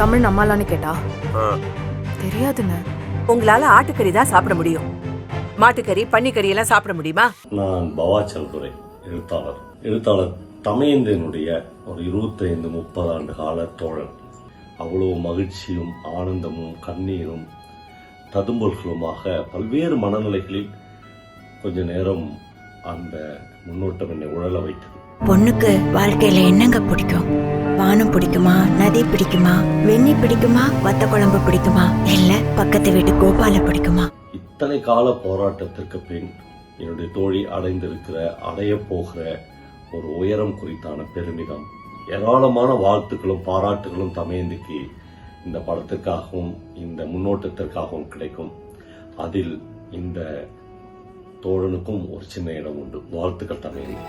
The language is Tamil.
தமிழ் நம்மளான்னு கேட்டா தெரியாதுன்னு. உங்களால ஆட்டுக்கறி தான் சாப்பிட முடியும், மாட்டுக்கறி பன்னிக்கறி எல்லாம் சாப்பிட முடியுமா? நான் பவாச்சல் துரை, எழுத்தாளர் தமயந்தினுடைய ஒரு 25-30 ஆண்டு கால தோழன். அவ்வளவு மகிழ்ச்சியும் ஆனந்தமும் கண்ணீரும் ததும்பல்களுமாக பல்வேறு மனநிலைகளில் கொஞ்ச நேரம் அந்த முன்னோட்டம் என்னை உழல வைத்தது. பொண்ணுக்கு வாழ்க்கையில என்னங்க பிடிக்கும்? வானம் பிடிக்குமா, நதி பிடிக்குமா, வெண்ணி பிடிக்குமா, வத்த குழம்பு பிடிக்குமா, இல்ல பக்கத்து வீட்டு கோபால பிடிக்குமா? இத்தனை கால போராட்டத்திற்கு பின் என்னுடைய தோழி அடைய போகிற ஒரு உயரம் குறித்தான பெருமிதம், ஏராளமான வாழ்த்துக்களும் பாராட்டுகளும் தமயந்திக்கு இந்த படத்திற்காகவும் இந்த முன்னோட்டத்திற்காகவும் கிடைக்கும். அதில் இந்த தோழனுக்கும் ஒரு சின்ன இடம் உண்டு. வாழ்த்துக்கள் தமயந்தி.